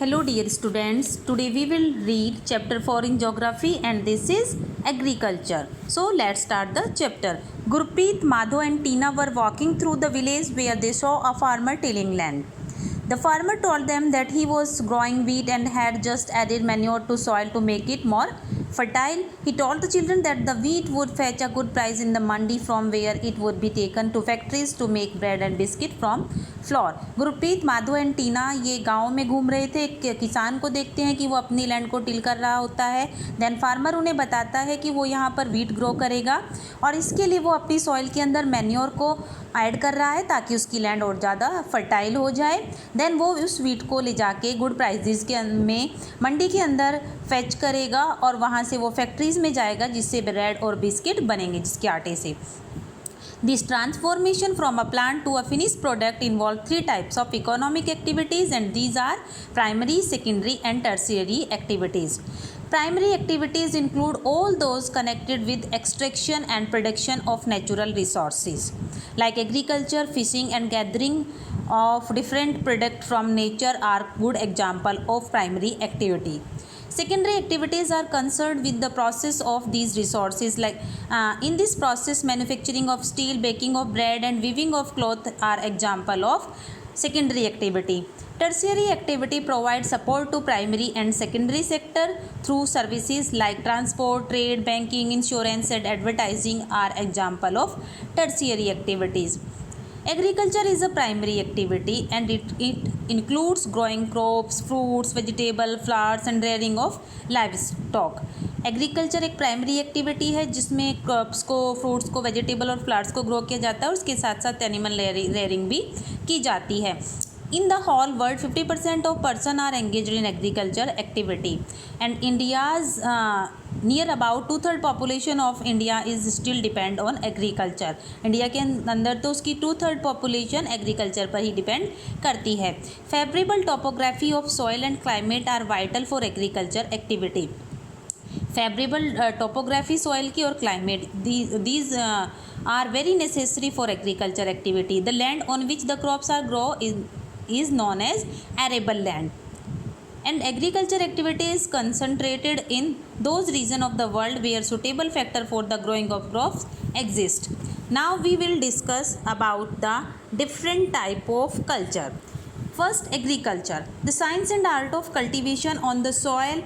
Hello dear students, today we will read chapter 4 in geography and this is agriculture. So let's start the chapter. Gurpreet, Madho and Tina were walking through the village where they saw a farmer tilling land. The farmer told them that he was growing wheat and had just added manure to soil to make it more fertile. He told the children that the wheat would fetch a good price in the mandi from where it would be taken to factories to make bread and biscuit from flour. Gurpreet, Madho and Tina ये गांव में घूम रहे थे. किसान को देखते हैं कि वो अपनी लैंड को टिल कर रहा होता है. देन फार्मर उन्हें बताता है कि वो यहाँ पर वीट ग्रो करेगा और इसके लिए वो अपनी सॉइल के अंदर मैन्योर को ऐड कर रहा है ताकि उसकी लैंड और ज़्यादा फर्टाइल हो जाए. देन वो उस वीट को ले जाके गुड प्राइसेस के में मंडी के अंदर फेच करेगा और वहाँ से वो फैक्ट्रीज़ में जाएगा जिससे ब्रेड और बिस्किट बनेंगे जिसके आटे से. This transformation from a plant to a finished product involves three types of economic activities and these are primary, secondary and tertiary activities. Primary activities include all those connected with extraction and production of natural resources like agriculture, fishing and gathering of different products from nature are good example of primary activity. Secondary activities are concerned with the process of these resources like in this process manufacturing of steel, baking of bread and weaving of cloth are example of secondary activity. Tertiary activity provides support to primary and secondary sector through services like transport, trade, banking, insurance and advertising are example of tertiary activities. Agriculture is a primary activity and it includes growing crops, fruits, vegetables, flowers and rearing of livestock. Agriculture एक primary activity है जिसमें crops को, fruits को, vegetable और flowers को grow किया जाता है और उसके साथ साथ एनिमल रेयरिंग भी की जाती है. In the whole world, 50% of persons are engaged in agriculture activity, and India's near about 2/3 population of India is still depend on agriculture. India के अंदर तो उसकी 2/3 population एग्रीकल्चर पर ही डिपेंड करती है. Favorable topography of soil and climate are vital for agriculture activity. Favorable topography soil की और climate these are very necessary for agriculture activity. The land on which the crops are grow is known as arable land and agriculture activity is concentrated in those regions of the world where suitable factor for the growing of crops exist. Now we will discuss about the different type of culture. First, agriculture, the science and art of cultivation on the soil,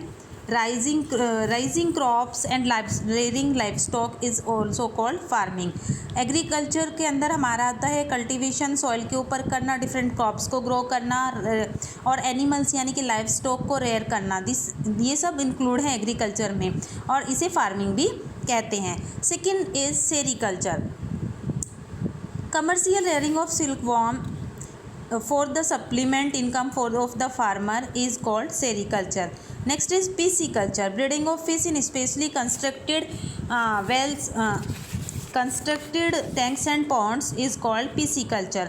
raising crops and rearing livestock is also called farming. Agriculture के अंदर हमारा आता है cultivation, soil के ऊपर करना, different crops को grow करना और एनिमल्स यानी कि लाइव स्टॉक को रेयर करना. ये सब इंक्लूड है एग्रीकल्चर में और इसे फार्मिंग भी कहते हैं. Second is sericulture, commercial rearing of silkworm for the supplement income of the farmer is called sericulture. Next is pisciculture, breeding of fish in specially constructed wells, constructed tanks and ponds is called pisciculture.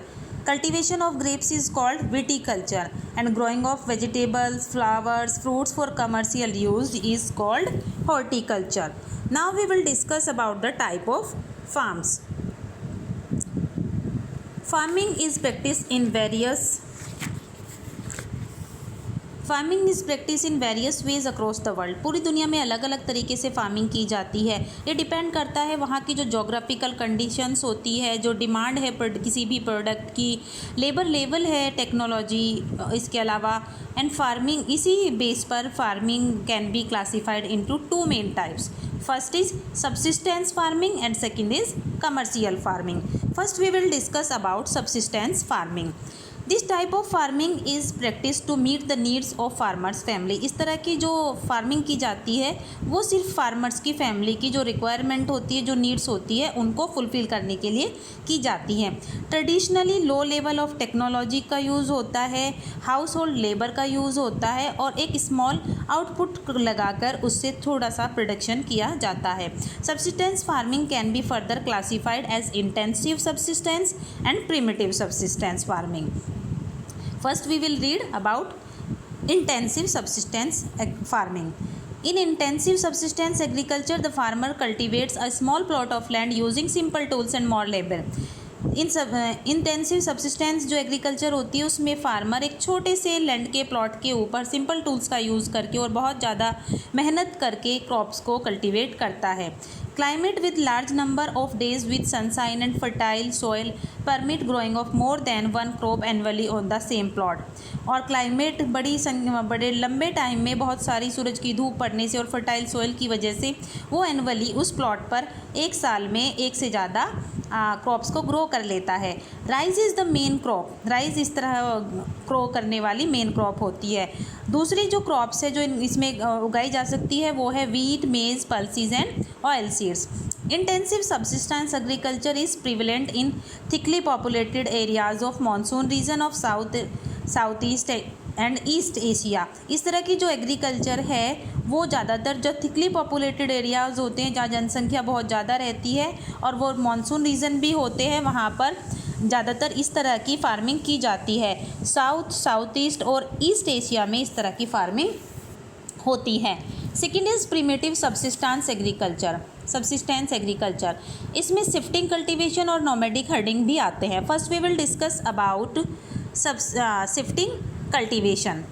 Cultivation of grapes is called viticulture and growing of vegetables, flowers, fruits for commercial use is called horticulture. Now we will discuss about the type of farms. Farming is practiced in various ways across the world. पूरी दुनिया में अलग अलग तरीके से farming की जाती है. ये डिपेंड करता है वहाँ की जो जोग्राफिकल कंडीशंस होती है, जो डिमांड है किसी भी प्रोडक्ट की, लेबर लेवल है, टेक्नोलॉजी, इसके अलावा एंड फार्मिंग. इसी बेस पर farming can be classified into 2 main types. First is subsistence farming and second is commercial farming. First we will discuss about subsistence farming. This type of farming is practiced to meet the needs of farmers family. इस तरह की जो farming की जाती है वो सिर्फ farmers की फैमिली की जो रिक्वायरमेंट होती है, जो नीड्स होती है, उनको फुलफ़िल करने के लिए की जाती है. Traditionally low level of technology का यूज़ होता है, हाउस होल्ड लेबर का यूज़ होता है और एक स्मॉल आउटपुट लगाकर उससे थोड़ा सा प्रोडक्शन किया जाता है. Subsistence farming can be further classified as intensive subsistence and primitive subsistence farming. First we will read about intensive subsistence farming. In intensive subsistence agriculture, the farmer cultivates a small plot of land using simple tools and more labor. इन सब intensive subsistence जो agriculture होती है उसमें farmer एक छोटे से land के plot के ऊपर सिंपल टूल्स का यूज़ करके और बहुत ज़्यादा मेहनत करके क्रॉप्स को कल्टीवेट करता है। Climate with large number of days with sunshine and fertile soil permit growing of more than one crop annually on the same plot. और क्लाइमेट बड़े लंबे टाइम में बहुत सारी सूरज की धूप पड़ने से और फर्टाइल सॉइल की वजह से वो एनुअली उस प्लॉट पर एक साल में एक से ज़्यादा क्रॉप्स को ग्रो कर लेता है। Rice is the main crop, rice इस तरह ग्रो करने वाली मेन क्रॉप होती है। दूसरी जो क्रॉप्स है जो इसमें उगाई जा सकती है वो है wheat, maize, pulses and oil seeds. Intensive subsistence agriculture is prevalent in thickly populated areas of monsoon region of Southeast and east Asia. इस तरह की जो एग्रीकल्चर है वो ज़्यादातर जो थिकली पॉपुलेटेड एरियाज़ होते हैं जहाँ जनसंख्या बहुत ज़्यादा रहती है और वो मानसून रीजन भी होते हैं, वहाँ पर ज़्यादातर इस तरह की फार्मिंग की जाती है। साउथ ईस्ट और ईस्ट एशिया में इस तरह की फार्मिंग होती है। Second is primitive subsistence agriculture. इसमें शिफ्टिंग कल्टीवेशन और नोमैडिक हर्डिंग भी आते हैं। First we will discuss about shifting cultivation.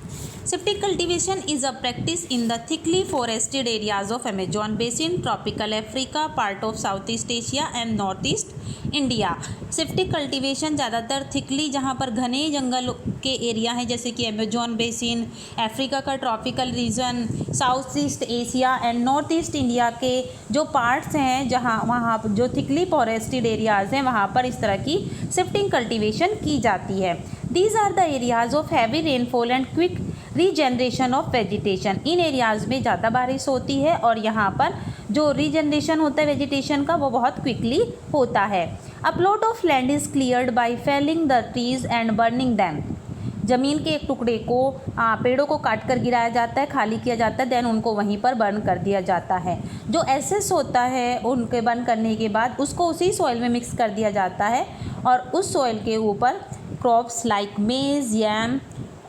Shifting cultivation is a practice in the thickly forested areas of Amazon basin, tropical Africa, part of Southeast Asia and Northeast India. Shifting cultivation ज़्यादातर thickly जहाँ पर घने जंगल के area हैं जैसे कि Amazon basin, Africa का tropical region, south east Asia and north East India के जो पार्ट्स हैं जहाँ वहाँ जो थिकली फॉरेस्टेड एरियाज़ हैं वहाँ पर इस तरह की शिफ्टिंग कल्टीवेशन की जाती है। These are the areas of heavy rainfall and quick regeneration of vegetation. In areas में ज़्यादा बारिश होती है और यहाँ पर जो रीजनरेशन होता है वेजिटेशन का वो बहुत क्विकली होता है। A plot of land is cleared by felling the trees and burning them. ज़मीन के एक टुकड़े को पेड़ों को काट कर गिराया जाता है, खाली किया जाता है, देन उनको वहीं पर बर्न कर दिया जाता है। जो एसेस होता है उनके बर्न करने के बाद उसको उसी सॉइल में मिक्स कर दिया जाता है और उस सॉइल के ऊपर crops like maize, yam,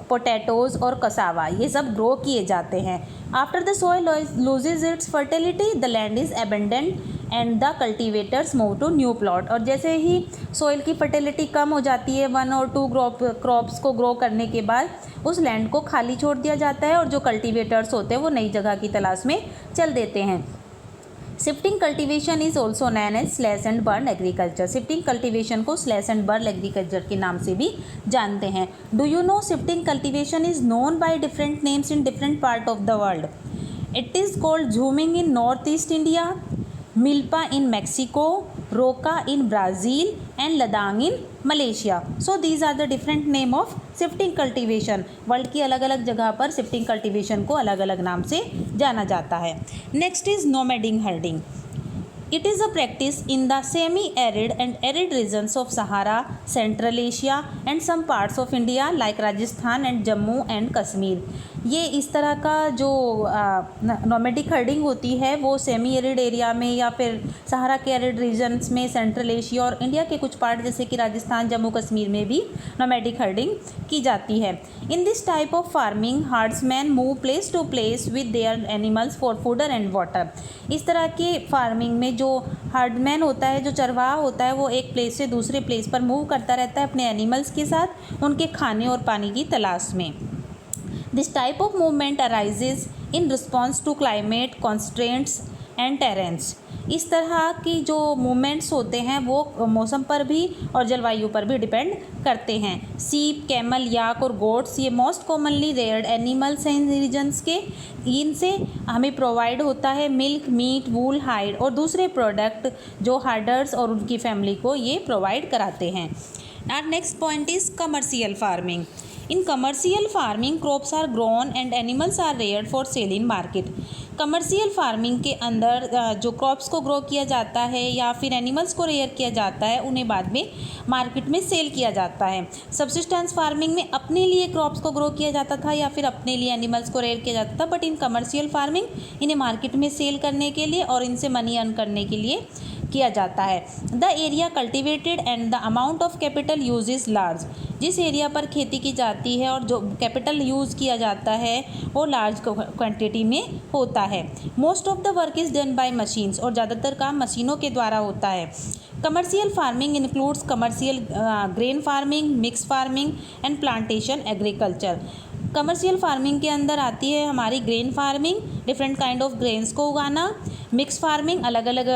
potatoes और कसावा ये सब ग्रो किए जाते हैं। After the soil loses its fertility the land is abandoned and the cultivators move to new plot. और जैसे ही सॉइल की फर्टिलिटी कम हो जाती है 1 और 2 क्रॉप्स को ग्रो करने के बाद उस लैंड को खाली छोड़ दिया जाता है और जो कल्टीवेटर्स होते हैं वो नई जगह की तलाश में चल देते हैं। Shifting cultivation is also known as slash and burn agriculture. Shifting cultivation को स्लैश एंड बर्न एग्रीकल्चर के नाम से भी जानते हैं। Do you know shifting cultivation is known by different names in different part of the world. It is called झूमिंग in North East India, milpa in Mexico, roka in Brazil and ladang in Malaysia. So these are the different name of shifting cultivation. World की अलग अलग जगह पर shifting cultivation को अलग अलग नाम से जाना जाता है। Next is nomadic herding. It is a practice in the semi-arid and arid regions of Sahara, Central Asia and some parts of India like Rajasthan and Jammu and Kashmir. ये इस तरह का जो नोमैडिक हर्डिंग होती है वो semi arid area में या फिर सहारा के एरिड रीजन्स में, सेंट्रल एशिया और इंडिया के कुछ पार्ट जैसे कि राजस्थान, जम्मू कश्मीर में भी नोमैडिक हर्डिंग की जाती है। In this type of farming herdsmen move place to place with their animals for fodder and water. इस तरह के फार्मिंग में जो हर्डमैन होता है, जो चरवाहा होता है, वो एक प्लेस से दूसरे प्लेस पर मूव करता रहता है अपने एनिमल्स के साथ उनके खाने और पानी की तलाश में। This type of movement arises in response to climate constraints and terrains. इस तरह की जो मूवमेंट्स होते हैं वो मौसम पर भी और जलवायु पर भी डिपेंड करते हैं। सीप, कैमल, याक और गोट्स ये मोस्ट कॉमनली रेयर्ड एनिमल्स हैं इन रीजन्स के। इनसे हमें प्रोवाइड होता है मिल्क, मीट, वूल, हाइड और दूसरे प्रोडक्ट जो हर्डर्स और उनकी फैमिली को ये प्रोवाइड कराते हैं। Our next point is commercial farming. In commercial farming crops are grown and animals are reared for sale in market. Commercial farming के अंदर जो क्रॉप्स को ग्रो किया जाता है या फिर एनिमल्स को रेयर किया जाता है उन्हें बाद में मार्केट में सेल किया जाता है। सब्सिस्टेंस फार्मिंग में अपने लिए क्रॉप्स को ग्रो किया जाता था या फिर अपने लिए एनिमल्स को रेयर किया जाता था, बट इन कमर्शियल फार्मिंग इन्हें मार्केट में सेल करने के लिए और इनसे मनी अर्न करने के लिए किया जाता है। The area cultivated and the amount of capital use is large. जिस एरिया पर खेती की जाती है और जो कैपिटल यूज़ किया जाता है वो लार्ज क्वांटिटी में होता है। Most of the work is done by machines और ज़्यादातर काम मशीनों के द्वारा होता है। Commercial farming includes commercial grain farming, mix farming and plantation agriculture. Commercial farming के अंदर आती है हमारी grain farming, different kind of grains को उगाना, मिक्स फार्मिंग अलग अलग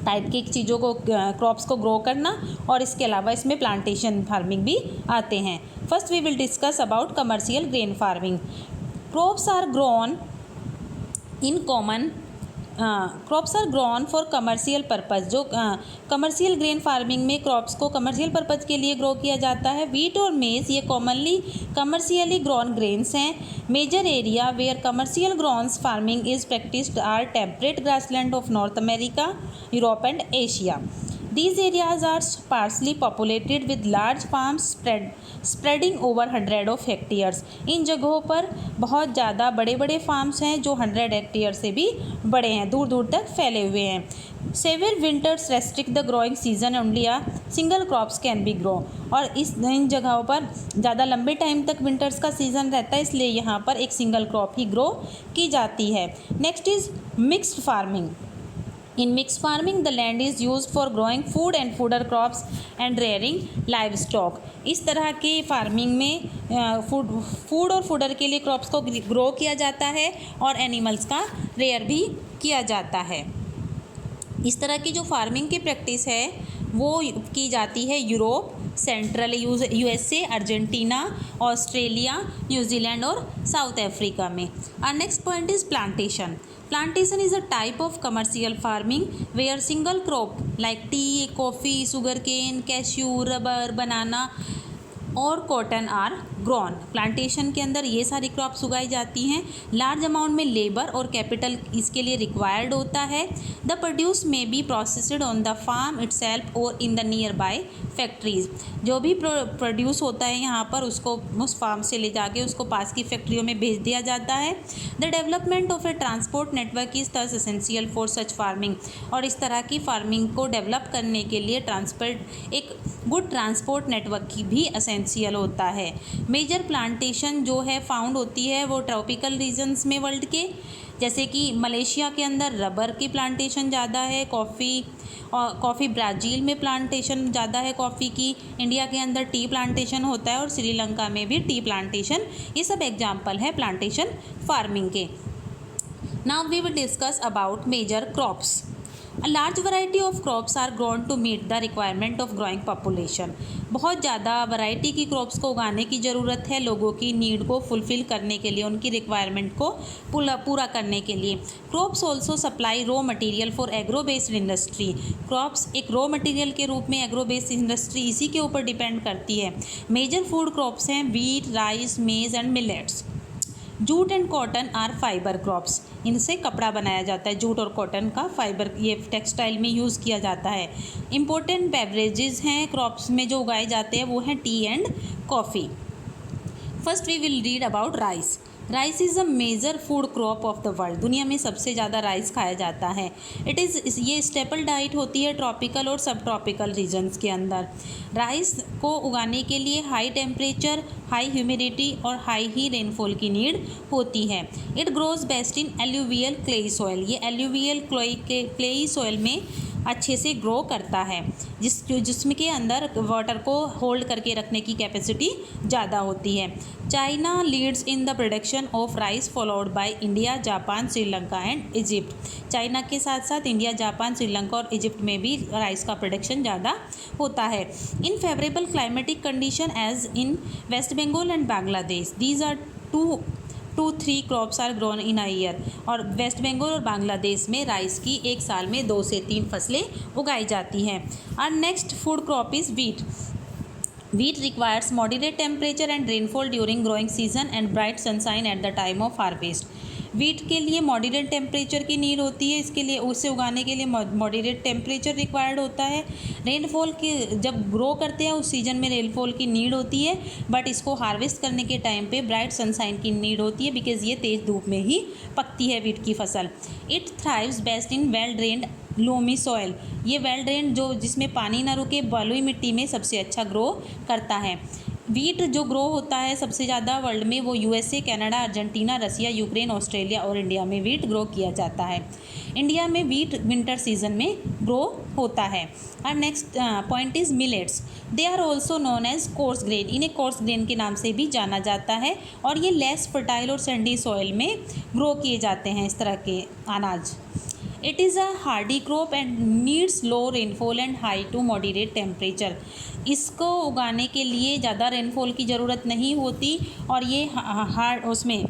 टाइप की चीज़ों को क्रॉप्स को ग्रो करना, और इसके अलावा इसमें प्लांटेशन फार्मिंग भी आते हैं। First we will discuss about commercial grain farming. Crops are grown in common crops are grown for commercial purpose. जो कमर्शियल ग्रेन फार्मिंग में क्रॉप्स को कमर्शियल पर्पज़ के लिए ग्रो किया जाता है। वीट और मेज ये कॉमनली कमर्शियली ग्रोन ग्रेन्स हैं। Major area where commercial grains farming is practised are temperate grassland of North America, Europe and Asia. These areas are sparsely populated with large farms spreading over 100 of hectares. इन जगहों पर बहुत ज़्यादा बड़े बड़े farms हैं जो 100 hectare से भी बड़े हैं, दूर दूर तक फैले हुए हैं। Severe winters restrict the growing season, only a single crops can be grow. और इन जगहों पर ज़्यादा लंबे टाइम तक विंटर्स का सीज़न रहता है, इसलिए यहाँ पर एक सिंगल क्रॉप ही ग्रो की जाती है। Next is mixed farming. In mixed farming, the land is used for growing food and fodder crops and rearing livestock. इस तरह की फार्मिंग में फूड और फूडर के लिए क्रॉप्स को ग्रो किया जाता है और एनिमल्स का रेयर भी किया जाता है। इस तरह की जो फार्मिंग की प्रैक्टिस है वो की जाती है Europe, central USA, Argentina, Australia, New Zealand और साउथ अफ्रीका में। Our next point is plantation. Plantation is a type of commercial farming where single crop like tea, coffee, sugarcane, cashew, rubber, banana और cotton are grown. Plantation के अंदर ये सारी crops उगाई जाती हैं। लार्ज अमाउंट में लेबर और कैपिटल इसके लिए रिक्वायर्ड होता है। The produce may be processed on the farm itself और in the nearby factories. जो भी प्रोड्यूस होता है यहाँ पर उसको उस फार्म से ले जाके उसको पास की फैक्ट्रियों में भेज दिया जाता है। The development of A transport network is thus essential for such farming. और इस तरह की फार्मिंग को डेवलप करने के लिए एक गुड ट्रांसपोर्ट नेटवर्क की भी एसेंशियल होता है। मेजर प्लांटेशन जो है फाउंड होती है वो ट्रॉपिकल रीजन्स में वर्ल्ड के, जैसे कि मलेशिया के अंदर रबर की प्लांटेशन ज़्यादा है, कॉफ़ी ब्राज़ील में प्लांटेशन ज़्यादा है कॉफ़ी की, इंडिया के अंदर टी प्लांटेशन होता है और श्रीलंका में भी टी प्लांटेशन। ये सब एग्जाम्पल है प्लांटेशन फार्मिंग के। Now we will discuss about major crops. A large variety of crops are grown to meet the requirement of growing population. बहुत ज़्यादा वैरायटी की क्रॉप्स को उगाने की ज़रूरत है लोगों की नीड को फुलफ़िल करने के लिए, उनकी रिक्वायरमेंट को पूरा करने के लिए। Crops also supply raw material for agro based industry. Crops एक रॉ मटेरियल के रूप में एग्रो बेस्ड इंडस्ट्री इसी के ऊपर डिपेंड करती है। मेजर फूड क्रॉप्स हैं wheat, rice, maize and millets. Jute and cotton are fibre crops. इनसे कपड़ा बनाया जाता है। जूट और कॉटन का फाइबर ये टेक्सटाइल में यूज़ किया जाता है। इम्पोर्टेंट बेवरेजेस हैं क्रॉप्स में जो उगाए जाते हैं वो हैं tea and coffee. First we will read about rice. Rice is a major food crop of the world. दुनिया में सबसे ज़्यादा राइस खाया जाता है। ये स्टेपल डाइट होती है ट्रॉपिकल और सब ट्रॉपिकल रीजन्स के अंदर। राइस को उगाने के लिए हाई टेम्परेचर, हाई ह्यूमिडिटी और हाई ही रेनफॉल की नीड होती है। It grows best in alluvial clayey soil. ये एल्यूवियल क्लेई सॉइल में अच्छे से ग्रो करता है जिसमें के अंदर वाटर को होल्ड करके रखने की कैपेसिटी ज़्यादा होती है। China leads in the production of rice followed by India, Japan, Sri Lanka and Egypt. China के साथ साथ इंडिया, जापान, श्रीलंका और इजिप्ट में भी राइस का प्रोडक्शन ज़्यादा होता है। In favourable climatic condition as in West Bengal and Bangladesh, these are 2-3 crops are grown in a year. और वेस्ट बंगाल और बांग्लादेश में राइस की एक साल में 2 से 3 फसलें उगाई जाती हैं। और next food crop is wheat. Wheat requires moderate temperature and rainfall during growing season and bright sunshine at the time of harvest. Wheat के लिए मॉडरेट टेम्परेचर की नीड होती है। इसके लिए उसे उगाने के लिए मॉडरेट टेम्परेचर रिक्वायर्ड होता है। रेनफॉल के जब ग्रो करते हैं उस सीजन में रेनफॉल की नीड होती है, बट इसको हार्वेस्ट करने के टाइम पे ब्राइट सनशाइन की नीड होती है बिकॉज़ ये तेज़ धूप में ही पकती है वीट की फसल। It thrives best in well drained loamy soil. ये वेल ड्रेन जो जिसमें पानी ना रुके बलुई मिट्टी में सबसे अच्छा ग्रो करता है। वीट जो ग्रो होता है सबसे ज़्यादा वर्ल्ड में वो USA, Canada, Argentina, Russia, Ukraine, Australia और इंडिया में वीट ग्रो किया जाता है। इंडिया में वीट विंटर सीजन में ग्रो होता है। और next point is millets, they are also known as coarse grain, इन्हें कोर्स ग्रेन के नाम से भी जाना जाता है और ये लेस फर्टाइल और सैंडी सॉइल में ग्रो किए जाते हैं इस तरह के अनाज। It is a hardy crop and needs low rainfall and high to moderate temperature, इसको उगाने के लिए ज़्यादा रेनफॉल की ज़रूरत नहीं होती और ये उसमें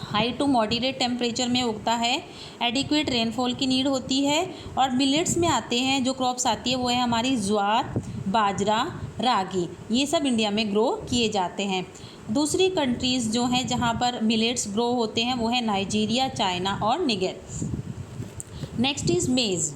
हाई टू मॉडरेट टेम्परेचर में उगता है। एडिक्वेट रेनफॉल की नीड होती है। और मिलेट्स में आते हैं जो क्रॉप्स आती है वो है हमारी ज्वार, बाजरा, रागी, ये सब इंडिया में ग्रो किए जाते हैं। दूसरी कंट्रीज़ जो हैं जहाँ पर मिलेट्स ग्रो होते हैं वो है नाइजीरिया, चाइना और निगर। नेक्स्ट इज़ मेज़।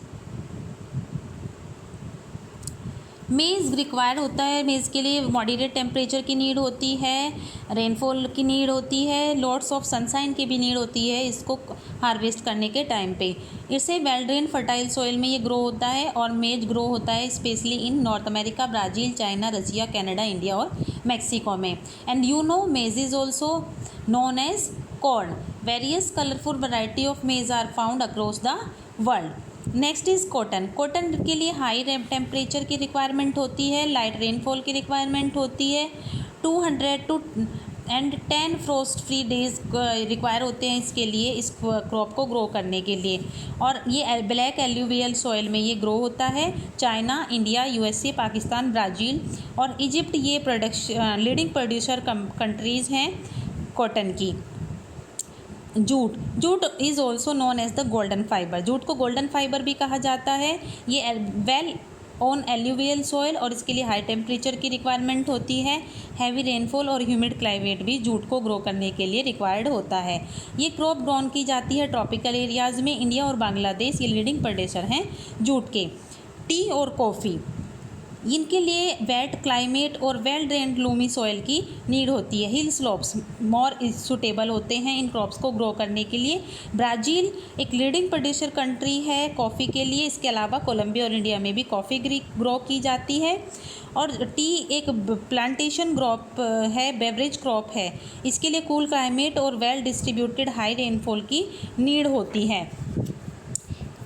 मेज़ रिक्वायर्ड होता है, मेज़ के लिए मॉडरेट टेम्परेचर की नीड होती है, रेनफॉल की नीड होती है, लॉट्स ऑफ सनशाइन की भी नीड होती है इसको हार्वेस्ट करने के टाइम पे। इससे वेल ड्रेन फर्टाइल सॉइल में ये ग्रो होता है और मेज ग्रो होता है specially in North America, Brazil, China, Russia, Canada, India और मैक्सिको में। And you know maize is also known as corn. Various colourful variety of maize are found across the world. Next is cotton. Cotton के लिए high temperature की requirement होती है, light rainfall की requirement होती है, 200 to 10 frost free days require होते हैं इसके लिए, इस क्रॉप को ग्रो करने के लिए। और ये ब्लैक एल्यूवियल सॉइल में ये ग्रो होता है। China, India, USA, Pakistan, Brazil और इजिप्ट ये लीडिंग प्रोड्यूसर कंट्रीज़ हैं कॉटन की। Jute is also known as the golden fibre, jute को गोल्डन फाइबर भी कहा जाता है। ये वेल ऑन एल्यूवियल सॉइल और इसके लिए हाई टेम्परेचर की रिक्वायरमेंट होती है। हैवी रेनफॉल और ह्यूमिड क्लाइमेट भी जूट को ग्रो करने के लिए रिक्वायर्ड होता है। ये क्रॉप ग्रोन की जाती है ट्रॉपिकल एरियाज़ में। इंडिया और बांग्लादेश ये लीडिंग प्रोड्यूसर हैं जूट के। टी और कॉफ़ी, इनके लिए वेट क्लाइमेट और वेल ड्रेन्ड लूमी सॉइल की नीड होती है। हिल स्लोप्स मोर सूटेबल होते हैं इन क्रॉप्स को ग्रो करने के लिए। ब्राज़ील एक लीडिंग प्रोड्यूसर कंट्री है कॉफ़ी के लिए। इसके अलावा कोलंबिया और इंडिया में भी कॉफ़ी ग्रो की जाती है। और टी एक प्लांटेशन क्रॉप है, बेवरेज क्रॉप है। इसके लिए कूल क्लाइमेट और वेल डिस्ट्रीब्यूटेड हाई रेनफॉल की नीड होती है।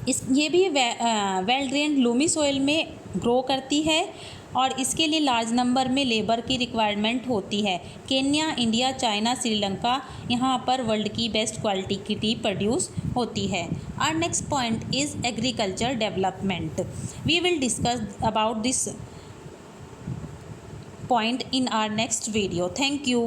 ये भी वेल ड्रेन्ड लूमी सॉइल में ग्रो करती है और इसके लिए लार्ज नंबर में लेबर की रिक्वायरमेंट होती है। केन्या, इंडिया, चाइना, श्रीलंका, यहाँ पर वर्ल्ड की बेस्ट क्वालिटी की टी प्रोड्यूस होती है। Our next point is agriculture development. We will discuss about this point in our next video. Thank you.